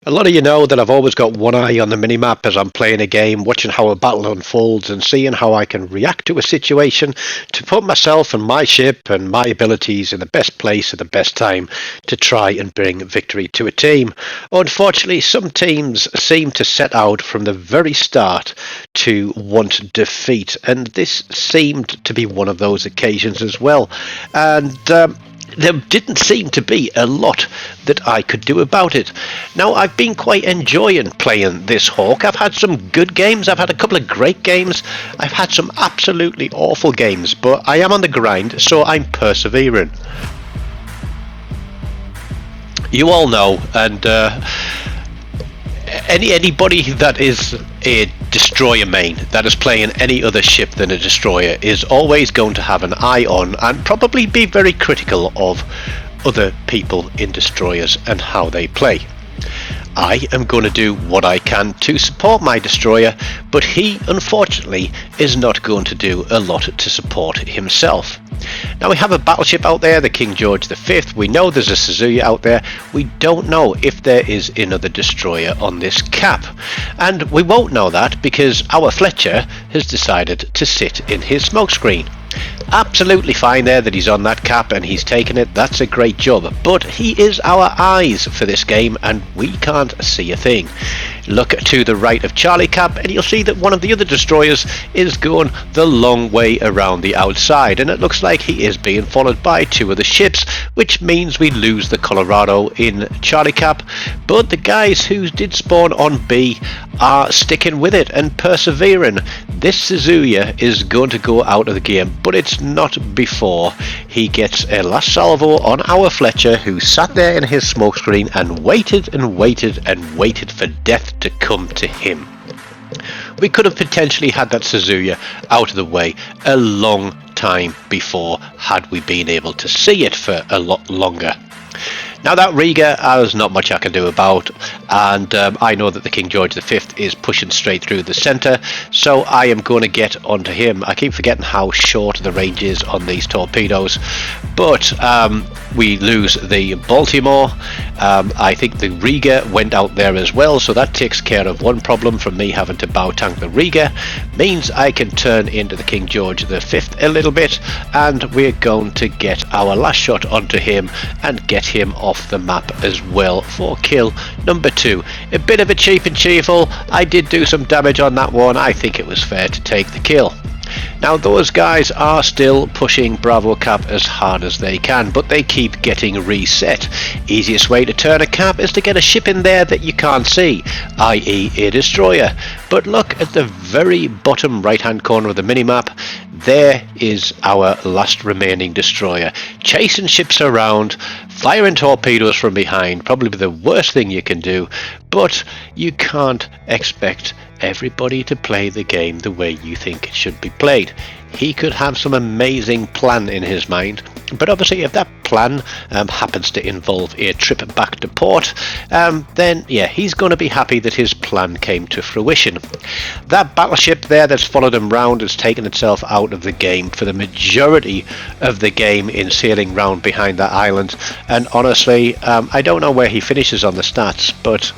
A lot of you know that I've always got one eye on the minimap as I'm playing a game, watching how a battle unfolds and seeing how I can react to a situation to put myself and my ship and my abilities in the best place at the best time to try and bring victory to a team. Unfortunately, some teams seem to set out from the very start to want defeat, and this seemed to be one of those occasions as well. And there didn't seem to be a lot that I could do about it. Now, I've been quite enjoying playing this Hawk. I've had some good games. I've had a couple of great games. I've had some absolutely awful games, but I am on the grind, so I'm persevering. You all know, and anybody that is a destroyer main that is playing any other ship than a destroyer is always going to have an eye on and probably be very critical of other people in destroyers and how they play. I am going to do what I can to support my destroyer, but he unfortunately is not going to do a lot to support himself. Now, we have a battleship out there, the King George V. We know there's a Suzuya out there. We don't know if there is another destroyer on this cap. And we won't know that because our Fletcher has decided to sit in his smokescreen. Absolutely fine there that he's on that cap and he's taken it. That's a great job. But he is our eyes for this game and we can't see a thing. Look to the right of Charlie Cap and you'll see that one of the other destroyers is going the long way around the outside, and it looks like he is being followed by two of the ships, which means we lose the Colorado in Charlie Cap. But the guys who did spawn on B are sticking with it and persevering. This Suzuya is going to go out of the game, but it's not before he gets a last salvo on our Fletcher, who sat there in his smokescreen and waited and waited and waited for death to come to him. We could have potentially had that Suzuya out of the way a long time before had we been able to see it for a lot longer. Now, that Riga, there's not much I can do about, and I know that the King George V is pushing straight through the centre, so I am going to get onto him. I keep forgetting how short the range is on these torpedoes, but we lose the Baltimore. I think the Riga went out there as well, so that takes care of one problem from me having to bow tank the Riga. Means I can turn into the King George V a little bit, and we're going to get our last shot onto him and get him off the map as well for kill number 2. A bit of a cheap and cheerful. I did do some damage on that one. I think it was fair to take the kill. Now, those guys are still pushing Bravo Cap as hard as they can, but they keep getting reset. Easiest way to turn a cap is to get a ship in there that you can't see, i.e. a destroyer. But look at the very bottom right hand corner of the minimap. There is our last remaining destroyer, chasing ships around, firing torpedoes from behind. Probably the worst thing you can do, but you can't expect everybody to play the game the way you think it should be played. He could have some amazing plan in his mind, but obviously if that plan happens to involve a trip back to port, then yeah, he's going to be happy that his plan came to fruition. That battleship there that's followed him round has taken itself out of the game for the majority of the game in sailing round behind that island, and honestly I don't know where he finishes on the stats, but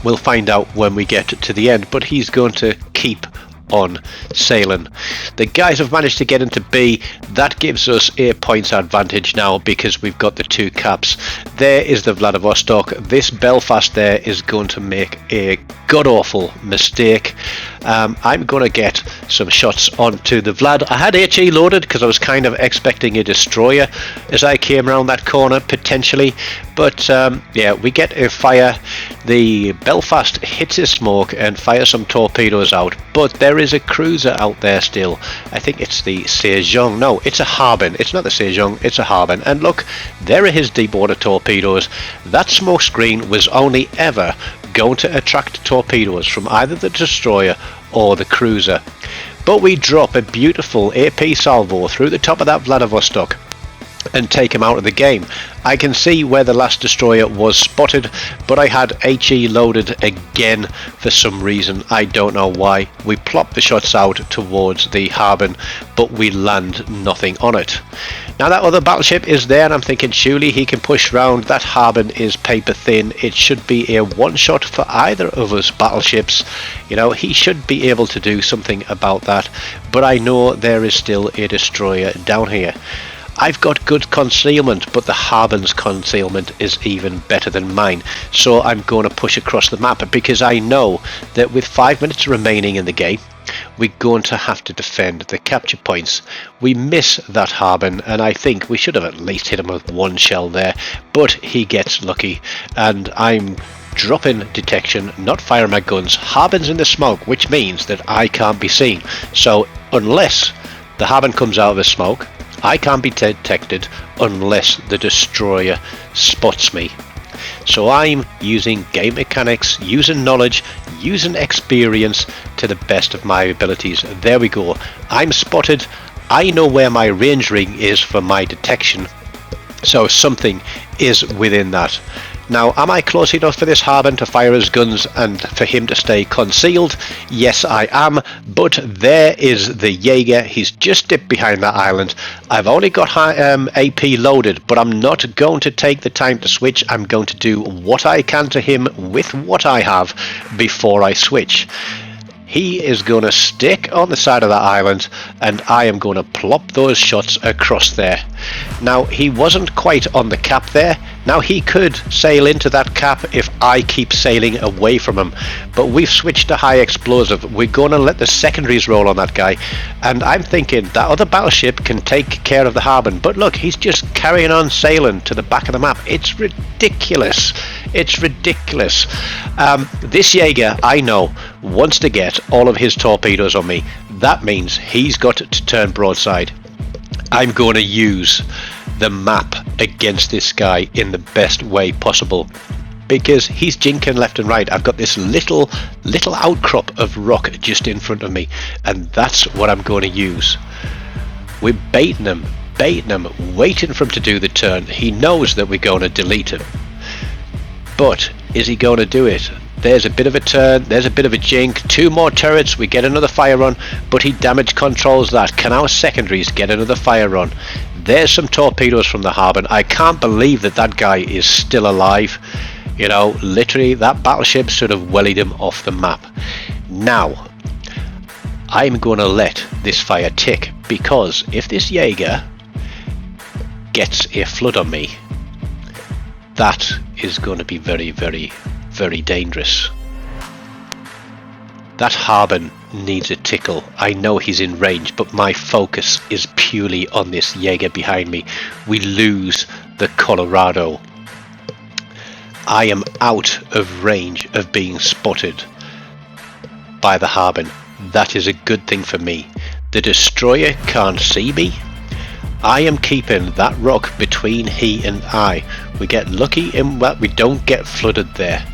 we'll find out when we get to the end. But he's going to keep on sailing. The guys have managed to get into B. That gives us a points advantage now because we've got the 2 caps. There is the Vladivostok. This Belfast there is going to make a god-awful mistake. I'm going to get some shots onto the Vlad. I had HE loaded because I was kind of expecting a destroyer as I came around that corner potentially, but yeah, we get a fire. The Belfast hits his smoke and fires some torpedoes out, but there is a cruiser out there still. I think it's the Sejong. No, it's a Harbin. It's not the Sejong, it's a Harbin. And look, there are his deep water torpedoes. That smoke screen was only ever going to attract torpedoes from either the destroyer or the cruiser. But we drop a beautiful AP salvo through the top of that Vladivostok and take him out of the game. I can see where the last destroyer was spotted, but I had HE loaded again for some reason. I don't know why. We plop the shots out towards the Harbin, but we land nothing on it. Now that other battleship is there, and I'm thinking surely he can push round. That Harbin is paper thin. It should be a one-shot for either of us battleships. You know, he should be able to do something about that. But I know there is still a destroyer down here. I've got good concealment, but the Harbin's concealment is even better than mine. So I'm going to push across the map because I know that with 5 minutes remaining in the game, we're going to have to defend the capture points. We miss that Harbin, and I think we should have at least hit him with one shell there, but he gets lucky, and I'm dropping detection, not firing my guns. Harbin's in the smoke, which means that I can't be seen. So unless the Harbin comes out of the smoke, I can't be detected unless the destroyer spots me. So I'm using game mechanics, using knowledge, using experience to the best of my abilities. There we go. I'm spotted. I know where my range ring is for my detection. So something is within that. Now, am I close enough for this Harbin to fire his guns and for him to stay concealed? Yes, I am, but there is the Jaeger. He's just dipped behind that island. I've only got AP loaded, but I'm not going to take the time to switch. I'm going to do what I can to him with what I have before I switch. He is going to stick on the side of that island, and I am going to plop those shots across there. Now, he wasn't quite on the cap there. Now, he could sail into that cap if I keep sailing away from him. But we've switched to high explosive. We're going to let the secondaries roll on that guy. And I'm thinking that other battleship can take care of the Harbin. But look, he's just carrying on sailing to the back of the map. It's ridiculous. It's ridiculous. This Jaeger, I know, wants to get all of his torpedoes on me. That means he's got to turn broadside. I'm going to use the map against this guy in the best way possible because he's jinking left and right. I've got this little outcrop of rock just in front of me, and that's what I'm going to use. We're baiting him, waiting for him to do the turn. He knows that we're going to delete him, but is he going to do it? There's a bit of a turn, there's a bit of a jink, 2 more turrets, we get another fire run, but he damage controls that. Can our secondaries get another fire run? There's some torpedoes from the Harbin. I can't believe that that guy is still alive. You know, literally that battleship should have wellied him off the map. Now, I'm going to let this fire tick, because if this Jaeger gets a flood on me, that is going to be very, very, very dangerous. That Harbin needs a tickle. I know he's in range, but my focus is purely on this Jaeger behind me. We lose the Colorado. I am out of range of being spotted by the Harbin. That is a good thing for me. The destroyer can't see me. I am keeping that rock between he and I. We get lucky in that we don't get flooded there.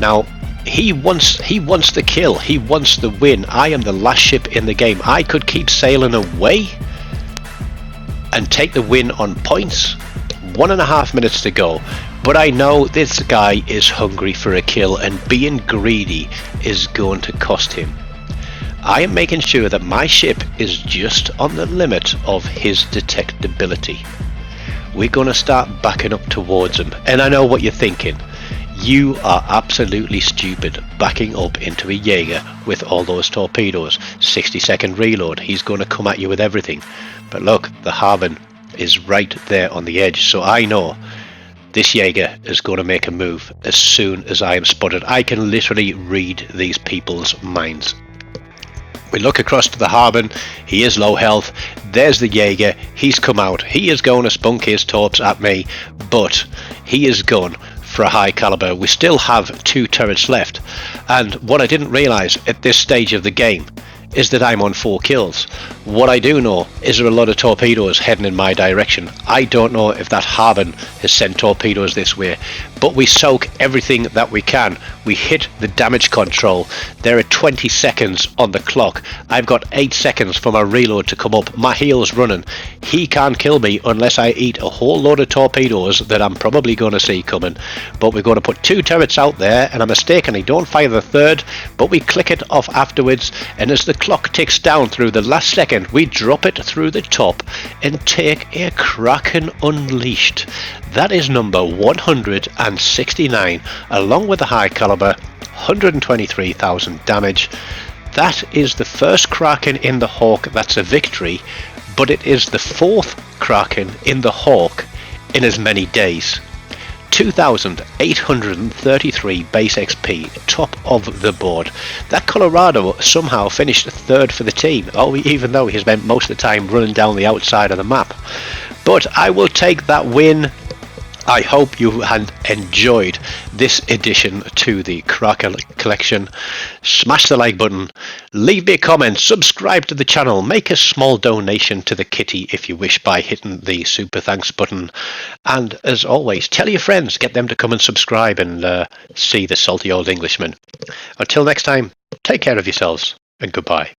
Now, he wants the kill. He wants the win. I am the last ship in the game. I could keep sailing away and take the win on points. 1.5 minutes to go. But I know this guy is hungry for a kill, and being greedy is going to cost him. I am making sure that my ship is just on the limit of his detectability. We're going to start backing up towards him. And I know what you're thinking. You are absolutely stupid backing up into a Jaeger with all those torpedoes. 60-second reload. He's going to come at you with everything. But look, the Harbin is right there on the edge. So I know this Jaeger is going to make a move as soon as I am spotted. I can literally read these people's minds. We look across to the Harbin. He is low health. There's the Jaeger. He's come out. He is going to spunk his torps at me, but he is gone for a high caliber. We still have 2 turrets left, and what I didn't realize at this stage of the game is that I'm on 4 kills. What I do know is there are a lot of torpedoes heading in my direction. I don't know if that Harbin has sent torpedoes this way, but we soak everything that we can. We hit the damage control. There are 20 seconds on the clock. I've got 8 seconds for my reload to come up. My heal's running. He can't kill me unless I eat a whole load of torpedoes that I'm probably going to see coming. But we're going to put 2 turrets out there, and I mistakenly don't fire the third, but we click it off afterwards, and as the clock ticks down through the last second, we drop it through the top and take a Kraken Unleashed. That is number 169, along with the high caliber, 123,000 damage. That is the first Kraken in the Hawk that's a victory, but it is the 4th Kraken in the Hawk in as many days. 2,833 base XP, top of the board. That Colorado somehow finished 3rd for the team, even though he spent most of the time running down the outside of the map. But I will take that win. I hope you had enjoyed this addition to the Kraken collection. Smash the like button, leave me a comment, subscribe to the channel, make a small donation to the kitty if you wish by hitting the super thanks button. And as always, tell your friends, get them to come and subscribe and see the salty old Englishman. Until next time, take care of yourselves and goodbye.